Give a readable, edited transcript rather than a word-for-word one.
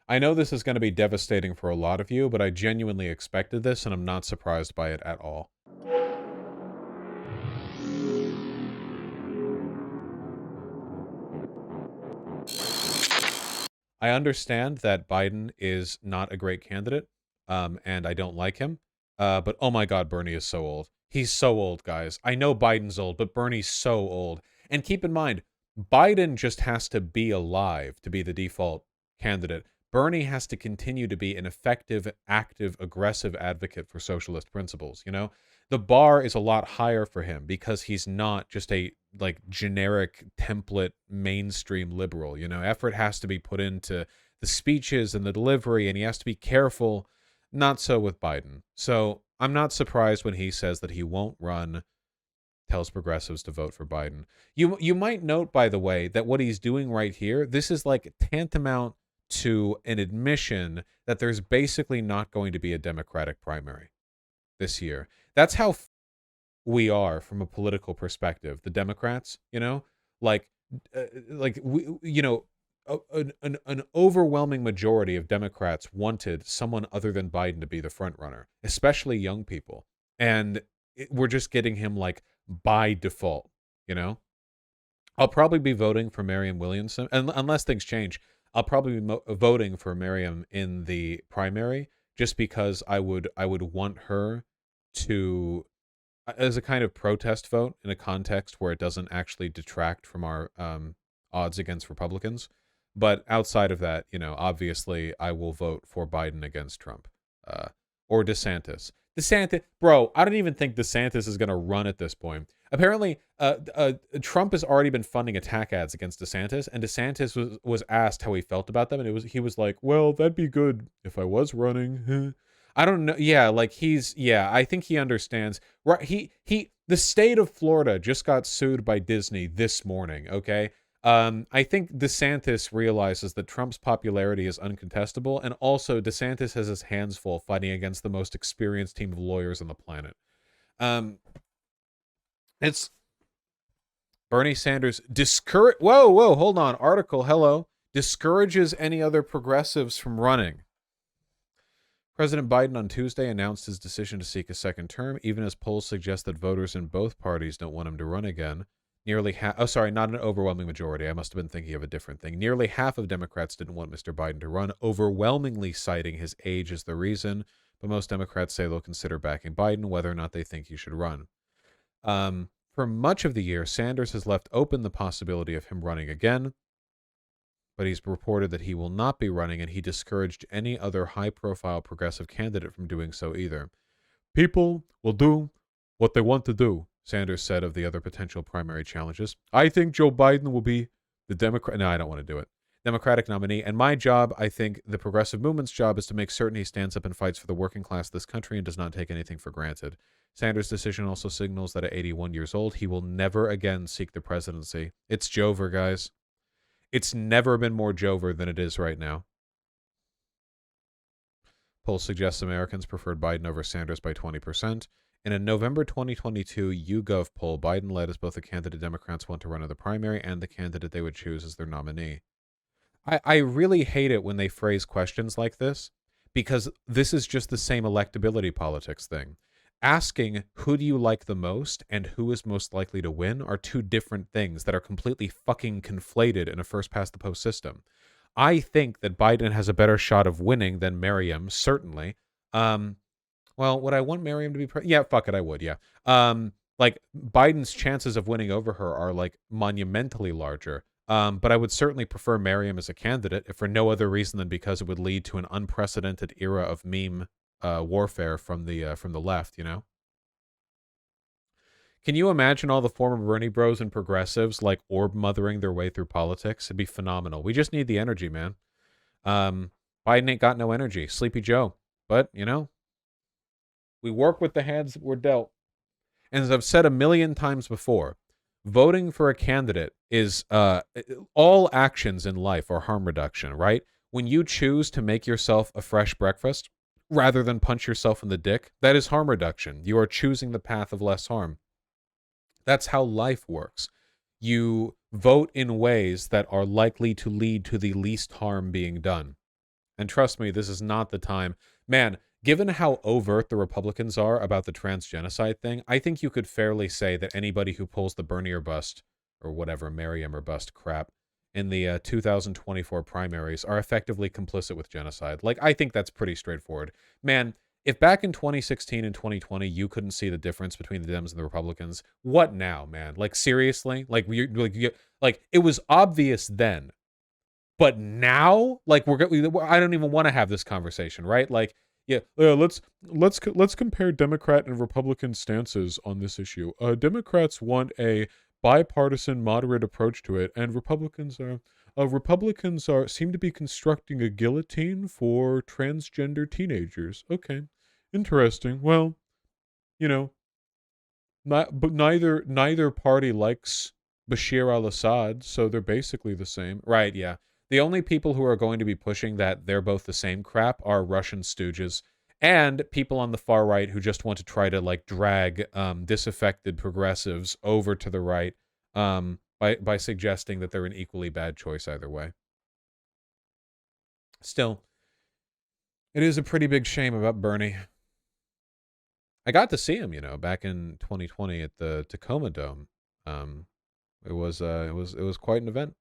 I know this is going to be devastating for a lot of you, but I genuinely expected this, and I'm not surprised by it at all. I understand that Biden is not a great candidate, and I don't like him. But oh my God, Bernie is so old. He's so old, guys. I know Biden's old, but Bernie's so old. And keep in mind, Biden just has to be alive to be the default candidate. Bernie has to continue to be an effective, active, aggressive advocate for socialist principles. You know, the bar is a lot higher for him because he's not just a like generic template mainstream liberal. You know, effort has to be put into the speeches and the delivery, and he has to be careful. Not so with Biden. So I'm not surprised when he says that he won't run, tells progressives to vote for Biden. You might note, by the way, that what he's doing right here, this is like tantamount to an admission that there's basically not going to be a Democratic primary this year. That's how we are from a political perspective. The Democrats, you know, like, we, you know, an overwhelming majority of Democrats wanted someone other than Biden to be the front runner, especially young people, and we're just getting him like by default. You know, I'll probably be voting for Marianne Williamson, unless things change. I'll probably be voting for Mariam in the primary, just because I would want her to, as a kind of protest vote in a context where it doesn't actually detract from our odds against Republicans. But outside of that, you know, obviously I will vote for Biden against Trump, uh, or DeSantis. DeSantis, bro, I don't even think DeSantis is going to run at this point. Apparently, Trump has already been funding attack ads against DeSantis, and DeSantis was asked how he felt about them, and he was like, "Well, that'd be good if I was running." I don't know. Yeah, like yeah, I think he understands. Right, the state of Florida just got sued by Disney this morning, okay? I think DeSantis realizes that Trump's popularity is uncontestable, and also DeSantis has his hands full fighting against the most experienced team of lawyers on the planet. Um, it's Bernie Sanders discourage. Whoa, hold on. Article, hello, discourages any other progressives from running. President Biden on Tuesday announced his decision to seek a second term, even as polls suggest that voters in both parties don't want him to run again. Nearly half, oh, sorry, not an overwhelming majority. I must have been thinking of a different thing. Nearly half of Democrats didn't want Mr. Biden to run, overwhelmingly citing his age as the reason. But most Democrats say they'll consider backing Biden, whether or not they think he should run. For much of the year, Sanders has left open the possibility of him running again, but he's reported that he will not be running, and he discouraged any other high-profile progressive candidate from doing so either. People will do what they want to do, Sanders said of the other potential primary challenges. I think Joe Biden will be the Democrat. No, I don't want to do it. Democratic nominee. And my job, I think the progressive movement's job, is to make certain he stands up and fights for the working class of this country and does not take anything for granted. Sanders' decision also signals that at 81 years old, he will never again seek the presidency. It's Jover, guys. It's never been more Jover than it is right now. Polls suggest Americans preferred Biden over Sanders by 20%. In a November 2022 YouGov poll, Biden led as both the candidate Democrats want to run in the primary and the candidate they would choose as their nominee. I really hate it when they phrase questions like this, because this is just the same electability politics thing. Asking who do you like the most and who is most likely to win are two different things that are completely fucking conflated in a first past the post system. I think that Biden has a better shot of winning than Merriam, certainly. Well, would I want Merriam to be yeah, fuck it, I would, yeah. Like, Biden's chances of winning over her are like monumentally larger. But I would certainly prefer Merriam as a candidate, if for no other reason than because it would lead to an unprecedented era of meme warfare from the left, you know? Can you imagine all the former Bernie bros and progressives like orb mothering their way through politics? It'd be phenomenal. We just need the energy, man. Biden ain't got no energy. Sleepy Joe. But, you know, we work with the hands that we're dealt. And as I've said a million times before, voting for a candidate is all actions in life are harm reduction, right? When you choose to make yourself a fresh breakfast rather than punch yourself in the dick, that is harm reduction. You are choosing the path of less harm. That's how life works. You vote in ways that are likely to lead to the least harm being done. And trust me, this is not the time. Man, given how overt the Republicans are about the transgenocide thing, I think you could fairly say that anybody who pulls the Bernie or bust, or whatever, Merriam or bust crap, in the 2024 primaries are effectively complicit with genocide. Like, I think that's pretty straightforward. Man, if back in 2016 and 2020 you couldn't see the difference between the Dems and the Republicans, what now, man? Like, seriously? Like it was obvious then, but now, like, I don't even want to have this conversation, right? Like, yeah, let's compare Democrat and Republican stances on this issue. Democrats want a bipartisan, moderate approach to it, and Republicans are seem to be constructing a guillotine for transgender teenagers. Okay, interesting. Well, you know, but neither party likes Bashir al-Assad, so they're basically the same. Right, yeah. The only people who are going to be pushing that they're both the same crap are Russian stooges and people on the far right who just want to try to like drag disaffected progressives over to the right by suggesting that they're an equally bad choice either way. Still, it is a pretty big shame about Bernie. I got to see him, back in 2020 at the Tacoma Dome. It was quite an event.